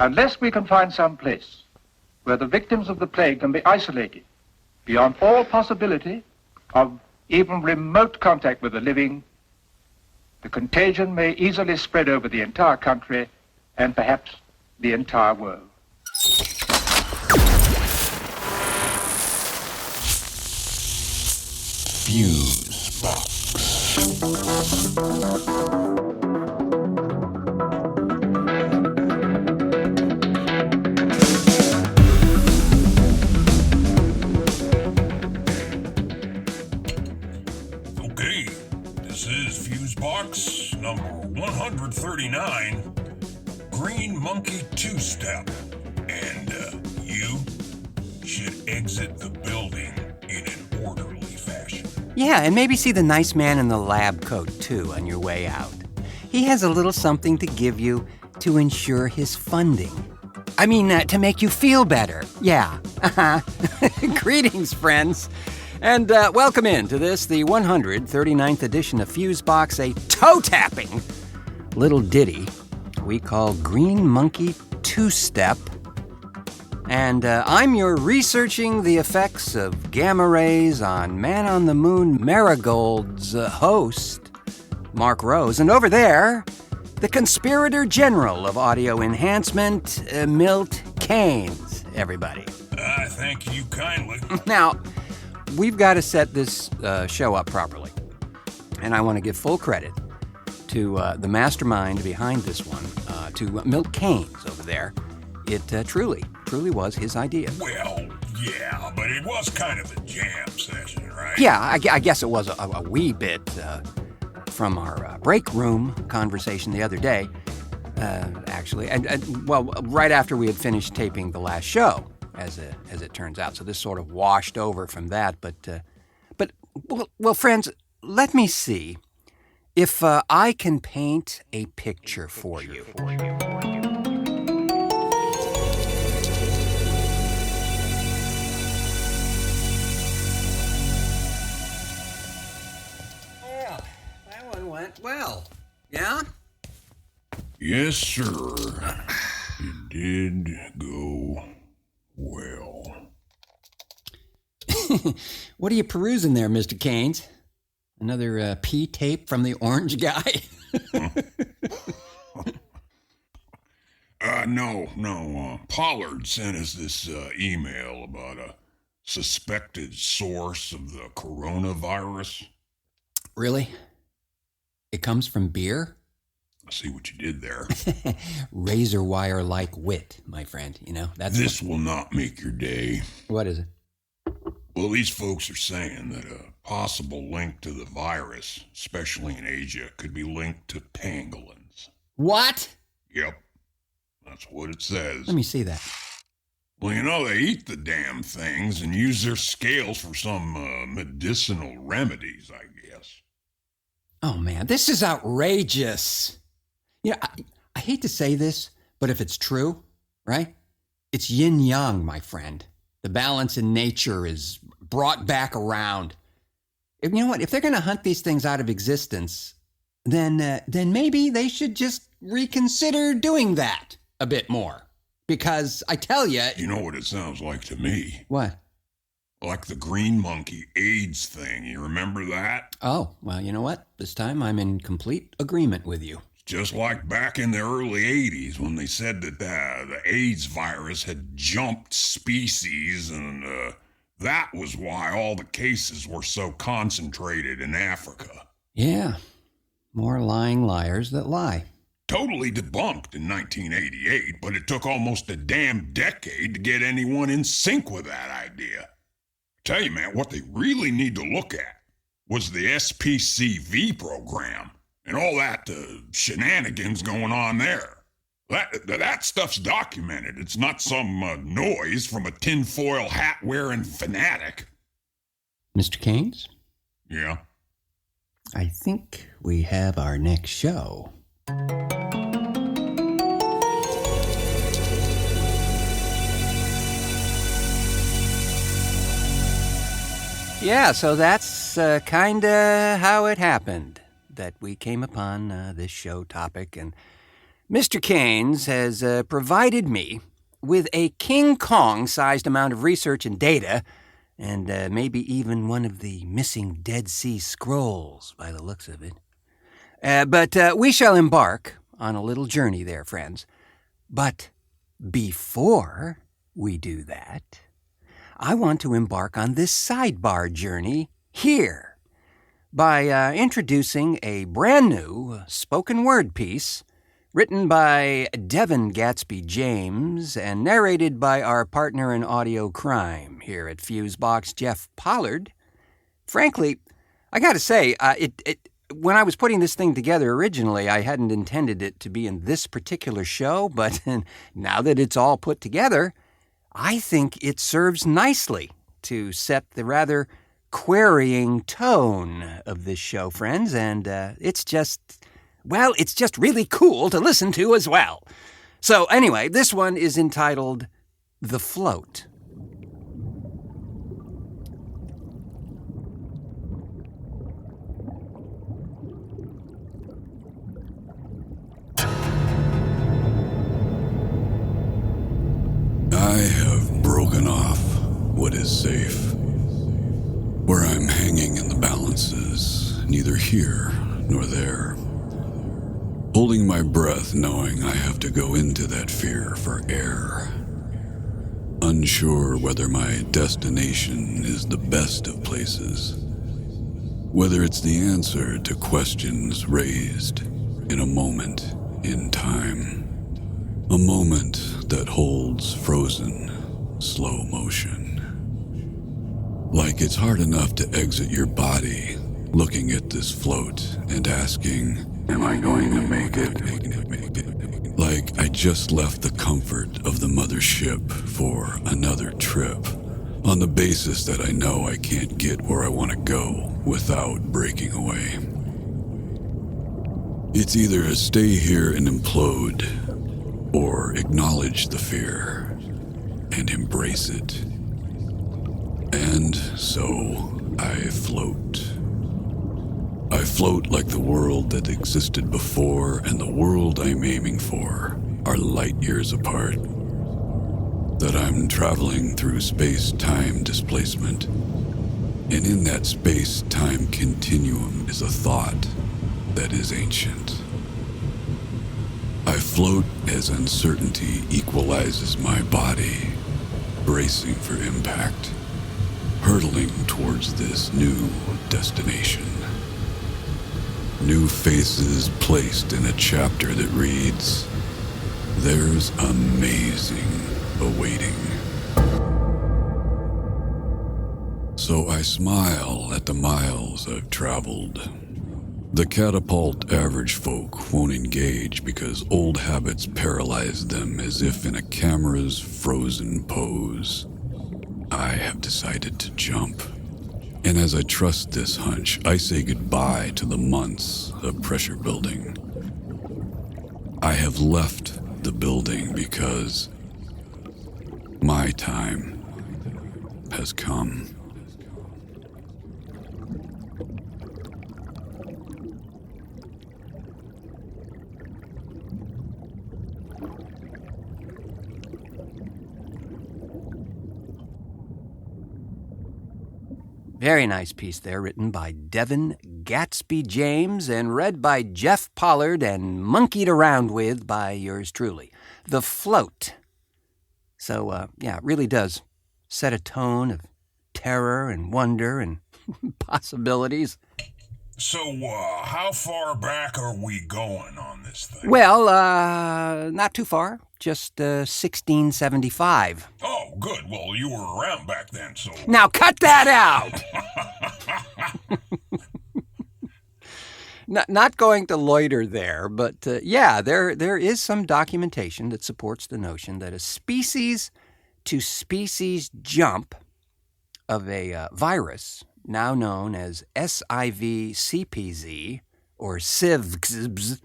Unless we can find some place where the victims of the plague can be isolated beyond all possibility of even remote contact with the living, the contagion may easily spread over the entire country and perhaps the entire world. Fusebox. Okay, this is Fusebox number 139, Green Monkey Two-Step, and you should exit the building in an orderly fashion. Yeah, and maybe see the nice man in the lab coat, too, on your way out. He has a little something to give you to ensure his funding. I mean, to make you feel better. Yeah. Greetings, friends. And welcome in to this, the 139th edition of Fusebox, a toe-tapping little ditty we call Green Monkey Two-Step. And I'm your researching the effects of gamma rays on Man-on-the-Moon Marigold's host, Mark Rose. And over there, the conspirator general of audio enhancement, Milt Keynes, everybody. Thank you kindly. Now, we've got to set this show up properly. And I want to give full credit to the mastermind behind this one, to Milt Keynes over there. It truly was his idea. Well, yeah, but it was kind of a jam session, right? Yeah, I guess it was a wee bit from our break room conversation the other day, actually. And well, right after we had finished taping the last show, as it turns out. So this sort of washed over from that. But friends, let me see if I can paint a picture for you. Well, that one went well. Yeah? Yes, sir. It did go well. What are you perusing there, Mr. Keynes? Another P-tape from the orange guy? No. Pollard sent us this email about a suspected source of the coronavirus. Really? It comes from beer? I see what you did there. Razor wire-like wit, my friend. You know, This will not make your day. What is it? Well, these folks are saying that a possible link to the virus, especially in Asia, could be linked to pangolins. What? Yep. That's what it says. Let me see that. Well, you know, they eat the damn things and use their scales for some medicinal remedies, I guess. Oh, man, this is outrageous. You know, I hate to say this, but if it's true, right? It's yin-yang, my friend. The balance in nature is brought back around. You know what? If they're going to hunt these things out of existence, then maybe they should just reconsider doing that a bit more. Because I tell you... You know what it sounds like to me? What? Like the green monkey AIDS thing. You remember that? Oh, well, you know what? This time I'm in complete agreement with you. Just like back in the early 80s when they said that the AIDS virus had jumped species and that was why all the cases were so concentrated in Africa. Yeah, more lying liars that lie. Totally debunked in 1988, but it took almost a damn decade to get anyone in sync with that idea. Tell you, man, what they really need to look at was the SPCV program and all that shenanigans going on there. That stuff's documented. It's not some noise from a tinfoil hat-wearing fanatic. Mr. Keynes? Yeah? I think we have our next show. Yeah, so that's kind of how it happened that we came upon this show topic. And Mr. Keynes has provided me with a King Kong-sized amount of research and data, and maybe even one of the missing Dead Sea Scrolls, by the looks of it. But we shall embark on a little journey there, friends. But before we do that, I want to embark on this sidebar journey here by introducing a brand new spoken word piece written by Devin Gatsby James and narrated by our partner in audio crime here at Fusebox, Jeff Pollard. Frankly, I gotta say, when I was putting this thing together originally, I hadn't intended it to be in this particular show, but now that it's all put together, I think it serves nicely to set the rather querying tone of this show, friends, and it's just really cool to listen to as well. So anyway, this one is entitled The Float. I have broken off what is safe. Where I'm hanging in the balances, neither here nor there. Holding my breath, knowing I have to go into that fear for air. Unsure whether my destination is the best of places. Whether it's the answer to questions raised in a moment in time. A moment that holds frozen, slow motion. Like it's hard enough to exit your body, looking at this float and asking, am I going to make it? Like I just left the comfort of the mothership for another trip, on the basis that I know I can't get where I want to go without breaking away. It's either a stay here and implode, or acknowledge the fear and embrace it. And so I float. I float like the world that existed before and the world I'm aiming for are light years apart. That I'm traveling through space-time displacement. And in that space-time continuum is a thought that is ancient. I float as uncertainty equalizes my body, bracing for impact, hurtling towards this new destination. New faces placed in a chapter that reads, there's amazing awaiting. So I smile at the miles I've traveled. The catapult average folk won't engage because old habits paralyze them as if in a camera's frozen pose. I have decided to jump. And as I trust this hunch, I say goodbye to the months of pressure building. I have left the building because my time has come. Very nice piece there, written by Devin Gatsby James and read by Jeff Pollard and monkeyed around with by yours truly. The Float. So, it really does set a tone of terror and wonder and possibilities. So, how far back are we going on this thing? Well, not too far. Just 1675. Oh, good. Well, you were around back then, so... Now cut that out! Not going to loiter there, but there is some documentation that supports the notion that a species-to-species jump of a virus, now known as SIVCPZ, or SIVCPZ,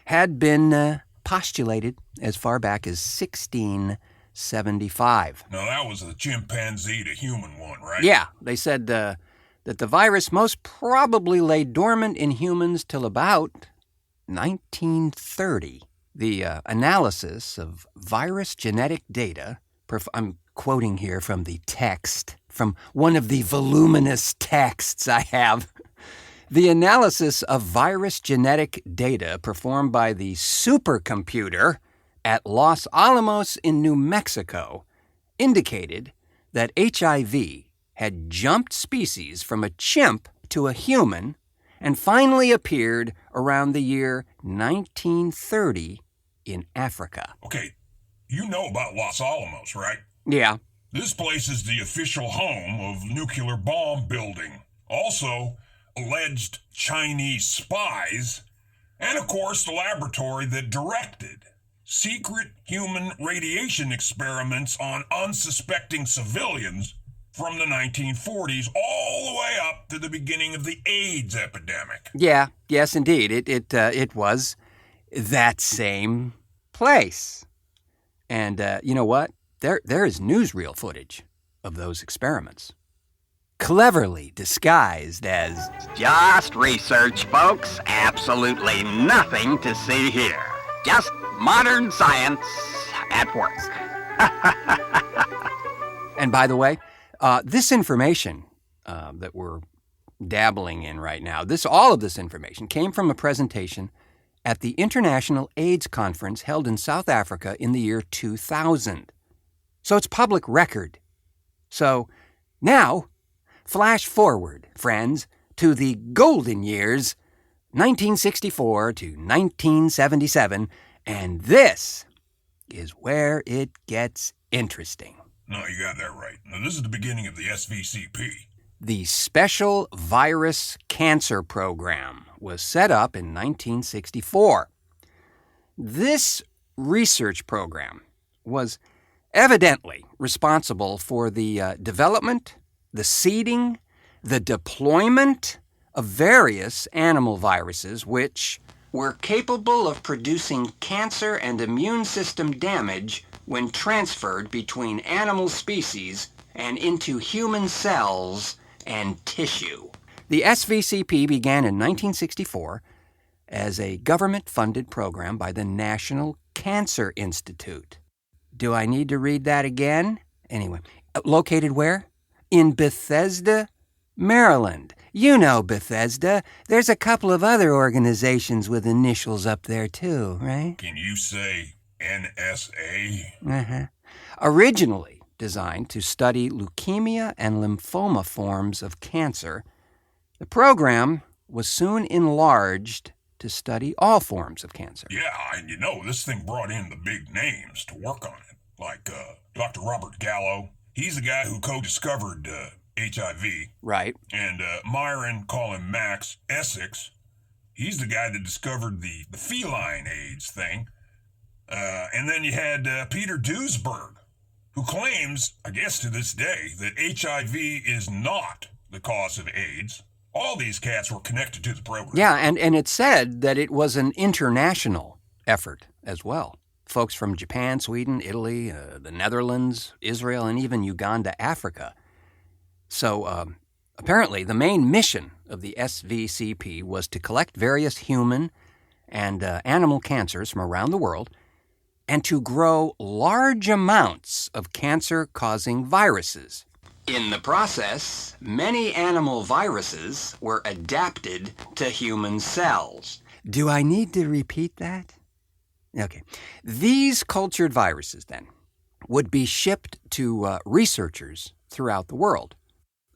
had been postulated as far back as 1675. Now, that was the chimpanzee to human one, right? Yeah, they said that the virus most probably lay dormant in humans till about 1930, the analysis of virus genetic data, I'm quoting here from the text, from one of the voluminous texts I have. The analysis of virus genetic data performed by the supercomputer at Los Alamos in New Mexico indicated that HIV had jumped species from a chimp to a human and finally appeared around the year 1930 in Africa. Okay, you know about Los Alamos, right? Yeah. This place is the official home of nuclear bomb building. Also, alleged Chinese spies, and of course the laboratory that directed secret human radiation experiments on unsuspecting civilians from the 1940s all the way up to the beginning of the AIDS epidemic. Yeah, yes, indeed. It was that same place. And you know what? There is newsreel footage of those experiments, cleverly disguised as just research, folks. Absolutely nothing to see here. Just modern science at work. And by the way, this information that we're dabbling in right now, all of this information came from a presentation at the International AIDS Conference held in South Africa in the year 2000. So it's public record. So now, flash forward, friends, to the golden years, 1964 to 1977, and this is where it gets interesting. No, you got that right. Now, this is the beginning of the SVCP. The Special Virus Cancer Program was set up in 1964. This research program was evidently responsible for the development, the seeding, the deployment of various animal viruses which were capable of producing cancer and immune system damage when transferred between animal species and into human cells and tissue. The SVCP began in 1964 as a government-funded program by the National Cancer Institute. Do I need to read that again? Anyway, located where? In Bethesda, Maryland. You know Bethesda. There's a couple of other organizations with initials up there too, right? Can you say NSA? Uh-huh. Originally designed to study leukemia and lymphoma forms of cancer, the program was soon enlarged to study all forms of cancer. Yeah, and you know, this thing brought in the big names to work on it, like Dr. Robert Gallo. He's the guy who co-discovered HIV. Right. And Myron, call him Max, Essex. He's the guy that discovered the feline AIDS thing. And then you had Peter Duesberg, who claims, I guess to this day, that HIV is not the cause of AIDS. All these cats were connected to the program. Yeah, and it said that it was an international effort as well. Folks from Japan, Sweden, Italy, the Netherlands, Israel, and even Uganda, Africa. So apparently the main mission of the SVCP was to collect various human and animal cancers from around the world and to grow large amounts of cancer-causing viruses. In the process, many animal viruses were adapted to human cells. Do I need to repeat that? Okay. These cultured viruses, then, would be shipped to researchers throughout the world.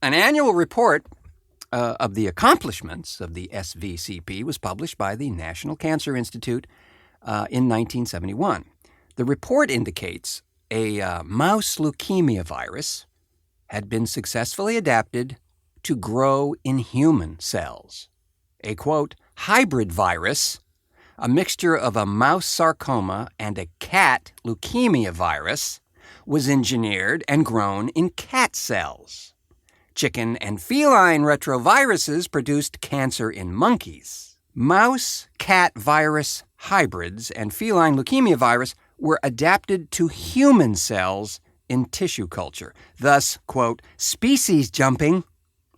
An annual report of the accomplishments of the SVCP was published by the National Cancer Institute in 1971. The report indicates a mouse leukemia virus had been successfully adapted to grow in human cells. A, quote, hybrid virus, a mixture of a mouse sarcoma and a cat leukemia virus, was engineered and grown in cat cells. Chicken and feline retroviruses produced cancer in monkeys. Mouse-cat virus hybrids and feline leukemia virus were adapted to human cells in tissue culture. Thus, quote, species jumping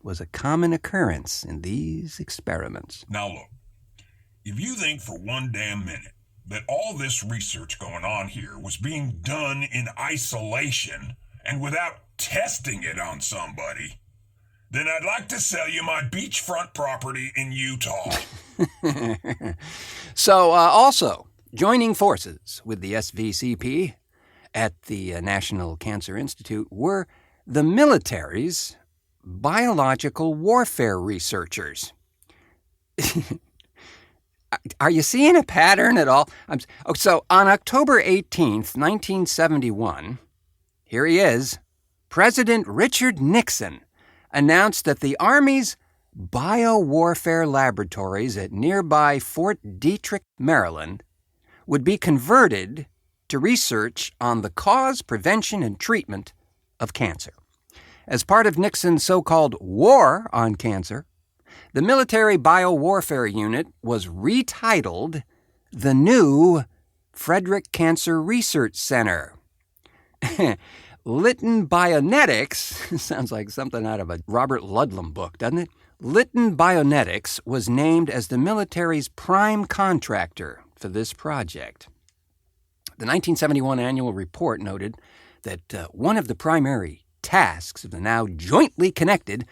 was a common occurrence in these experiments. Now look, if you think for one damn minute that all this research going on here was being done in isolation and without testing it on somebody, then I'd like to sell you my beachfront property in Utah. So, also, joining forces with the SVCP at the National Cancer Institute were the military's biological warfare researchers. Are you seeing a pattern at all? So, on October 18th, 1971, here he is, President Richard Nixon announced that the Army's biowarfare laboratories at nearby Fort Detrick, Maryland, would be converted to research on the cause, prevention, and treatment of cancer. As part of Nixon's so-called war on cancer, the military biowarfare unit was retitled the new Frederick Cancer Research Center. Lytton Bionetics sounds like something out of a Robert Ludlum book, doesn't it? Lytton Bionetics was named as the military's prime contractor for this project. The 1971 annual report noted that one of the primary tasks of the now jointly connected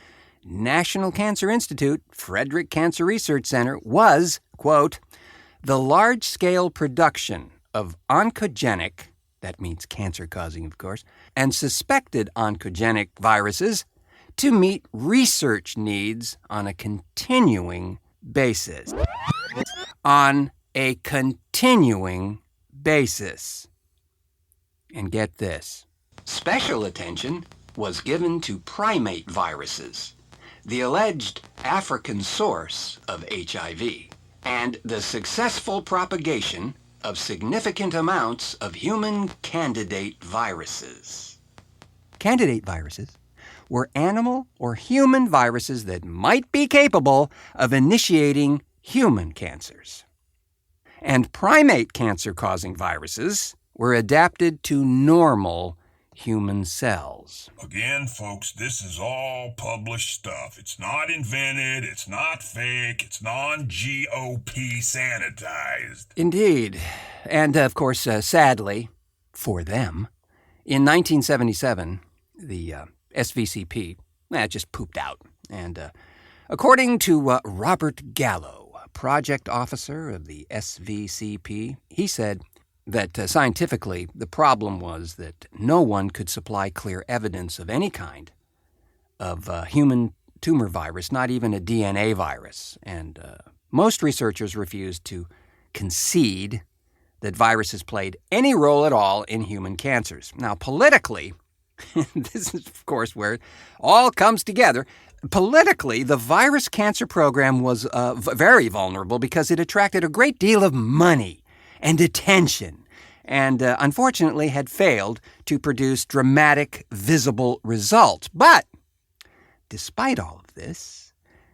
National Cancer Institute Frederick Cancer Research Center was, quote, the large-scale production of oncogenic, that means cancer-causing, of course, and suspected oncogenic viruses to meet research needs on a continuing basis. On a continuing basis. And get this. Special attention was given to primate viruses, the alleged African source of HIV, and the successful propagation of significant amounts of human candidate viruses. Candidate viruses were animal or human viruses that might be capable of initiating human cancers. And primate cancer-causing viruses were adapted to normal human cells. Again, folks, this is all published stuff. It's not invented, it's not fake, it's non-GOP sanitized. Indeed. And, of course, sadly, for them, in 1977, the SVCP just pooped out. And according to Robert Gallo, project officer of the SVCP, he said that scientifically the problem was that no one could supply clear evidence of any kind of human tumor virus, not even a DNA virus. And most researchers refused to concede that viruses played any role at all in human cancers. Now, politically, this is, of course, where it all comes together. Politically, the virus cancer program was very vulnerable because it attracted a great deal of money and attention, and unfortunately had failed to produce dramatic, visible results. But despite all of this,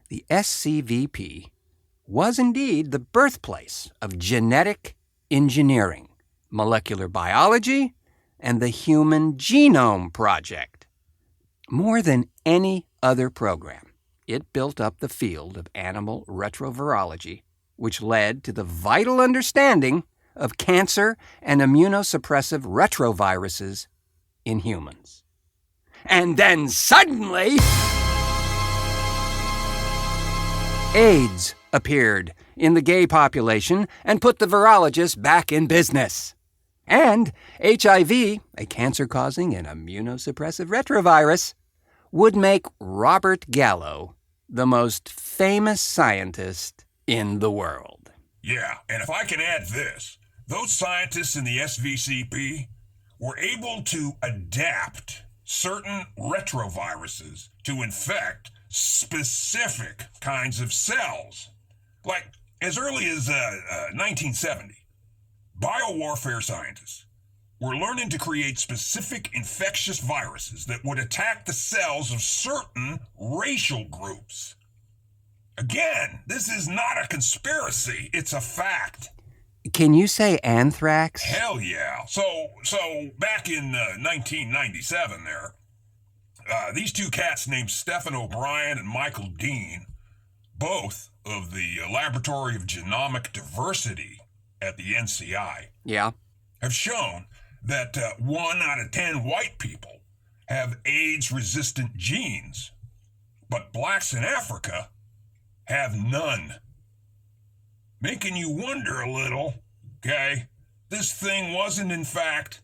the SCVP was indeed the birthplace of genetic engineering, molecular biology, and the Human Genome Project. More than any other program, it built up the field of animal retrovirology, which led to the vital understanding of cancer and immunosuppressive retroviruses in humans. And then suddenly, AIDS appeared in the gay population and put the virologists back in business. And HIV, a cancer-causing and immunosuppressive retrovirus, would make Robert Gallo the most famous scientist in the world. Yeah, and if I can add this, those scientists in the SVCP were able to adapt certain retroviruses to infect specific kinds of cells. Like, as early as 1970, biowarfare scientists were learning to create specific infectious viruses that would attack the cells of certain racial groups. Again, this is not a conspiracy, it's a fact. Can you say anthrax? Hell yeah. So back in 1997 there, these two cats named Stephen O'Brien and Michael Dean both of the Laboratory of Genomic Diversity at the NCI Yeah. have shown that 1 out of 10 white people have AIDS-resistant genes, but blacks in Africa have none. Making you wonder a little, okay? This thing wasn't, in fact,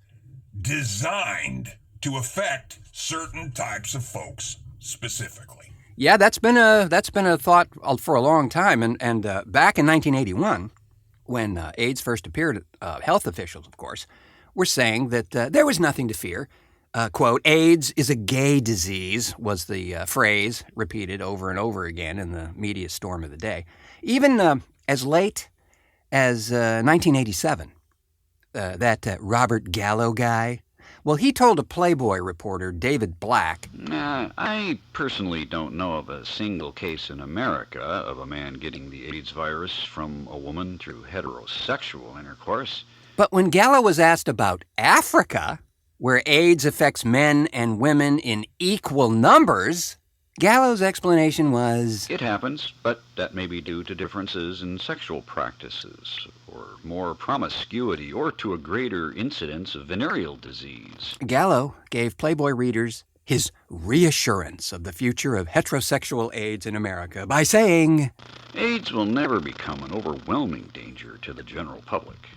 designed to affect certain types of folks specifically. Yeah, that's been a thought for a long time. And back in 1981, when AIDS first appeared, health officials, of course, were saying that there was nothing to fear. Quote, AIDS is a gay disease, was the phrase repeated over and over again in the media storm of the day. Even as late as 1987, that Robert Gallo guy, well, he told a Playboy reporter, David Black, I personally don't know of a single case in America of a man getting the AIDS virus from a woman through heterosexual intercourse. But when Gallo was asked about Africa, where AIDS affects men and women in equal numbers, Gallo's explanation was, It happens, but that may be due to differences in sexual practices, or more promiscuity, or to a greater incidence of venereal disease. Gallo gave Playboy readers his reassurance of the future of heterosexual AIDS in America by saying, AIDS will never become an overwhelming danger to the general public.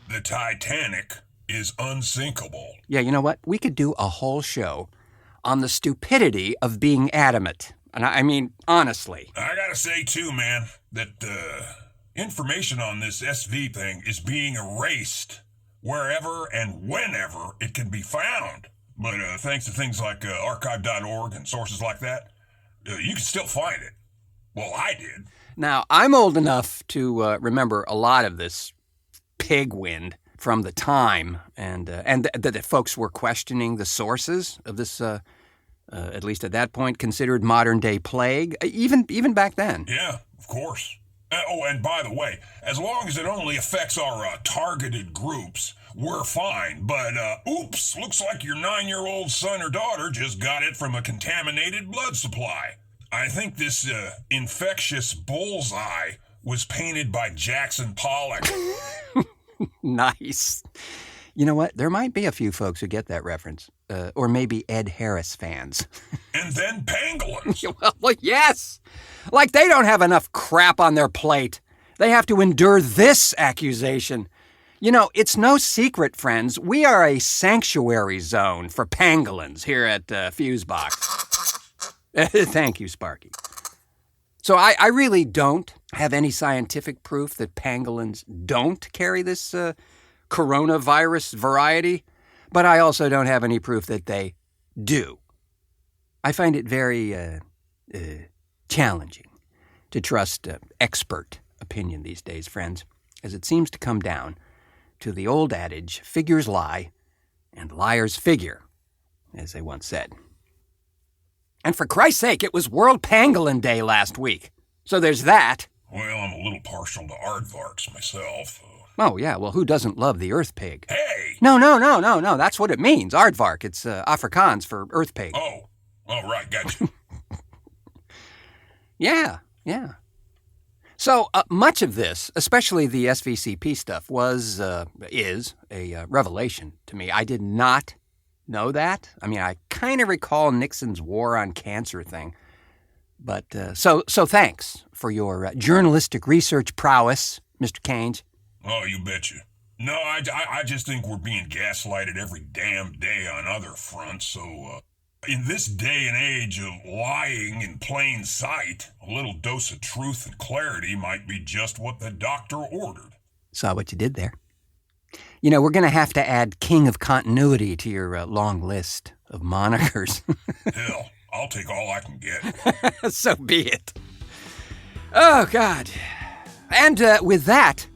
The Titanic is unsinkable. Yeah, you know what? We could do a whole show on the stupidity of being adamant. And I mean, honestly. I gotta say, too, man, that information on this SV thing is being erased wherever and whenever it can be found. But thanks to things like archive.org and sources like that, you can still find it. Well, I did. Now, I'm old enough to remember a lot of this pig wind from the time, and that folks were questioning the sources of this, at least at that point, considered modern-day plague, even back then. Yeah, of course. Oh, and by the way, as long as it only affects our targeted groups, we're fine. But, oops, looks like your 9-year-old son or daughter just got it from a contaminated blood supply. I think this infectious bullseye was painted by Jackson Pollock. Nice. You know what? There might be a few folks who get that reference. Or maybe Ed Harris fans. And then pangolins. Well, yes. Like they don't have enough crap on their plate. They have to endure this accusation. You know, it's no secret, friends. We are a sanctuary zone for pangolins here at Fusebox. Thank you, Sparky. So I really don't have any scientific proof that pangolins don't carry this coronavirus variety, but I also don't have any proof that they do. I find it very challenging to trust expert opinion these days, friends, as it seems to come down to the old adage, figures lie and liars figure, as they once said. And for Christ's sake, it was World Pangolin Day last week. So there's that. Well, I'm a little partial to aardvarks myself. Oh, yeah, well, who doesn't love the earth pig? Hey! No, that's what it means, aardvark. It's Afrikaans for earth pig. Oh, right, gotcha. Yeah. So much of this, especially the SVCP stuff, is a revelation to me. I did not know that. I mean, I kind of recall Nixon's war on cancer thing. But so thanks for your journalistic research prowess, Mr. Keynes. Oh, you betcha. No, I just think we're being gaslighted every damn day on other fronts, so in this day and age of lying in plain sight, a little dose of truth and clarity might be just what the doctor ordered. Saw what you did there. You know, we're going to have to add King of Continuity to your long list of monikers. Hell, I'll take all I can get. So be it. Oh, God. And with that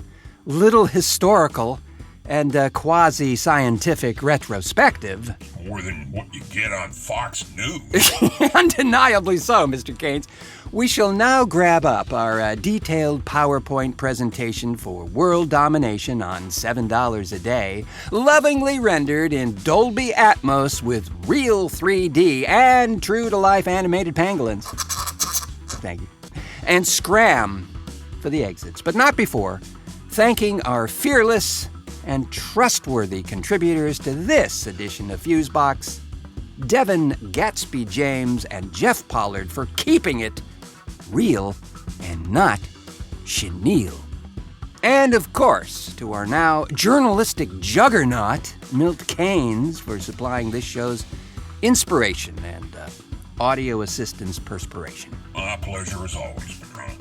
little historical and quasi-scientific retrospective... More than what you get on Fox News. Undeniably so, Mr. Keynes. We shall now grab up our detailed PowerPoint presentation for world domination on $7 a day, lovingly rendered in Dolby Atmos with real 3D and true-to-life animated pangolins. Thank you. and scram for the exits, but not before thanking our fearless and trustworthy contributors to this edition of Fusebox, Devin, Gatsby James, and Jeff Pollard, for keeping it real and not chenille. And of course, to our now journalistic juggernaut, Milt Keynes, for supplying this show's inspiration and audio assistance perspiration. My pleasure as always, Patron.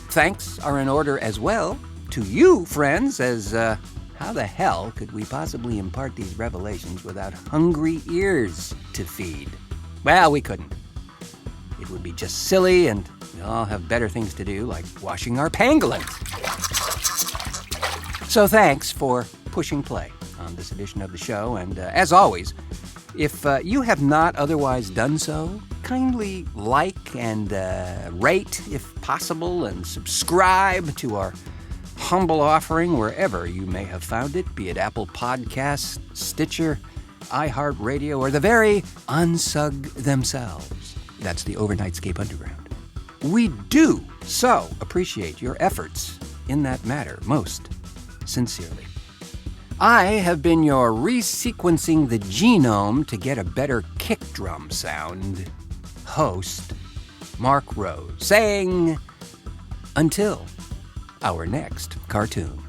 Thanks are in order as well to you, friends, as how the hell could we possibly impart these revelations without hungry ears to feed? Well, we couldn't. It would be just silly, and we all have better things to do, like washing our pangolins. So thanks for pushing play on this edition of the show, and as always, if you have not otherwise done so, kindly like and rate, if possible, and subscribe to our humble offering wherever you may have found it, be it Apple Podcasts, Stitcher, iHeartRadio, or the very Unsug themselves. That's the Overnightscape Underground. We do so appreciate your efforts in that matter, most sincerely. I have been your resequencing the genome to get a better kick drum sound host, Mark Rose, saying, until our next cartoon.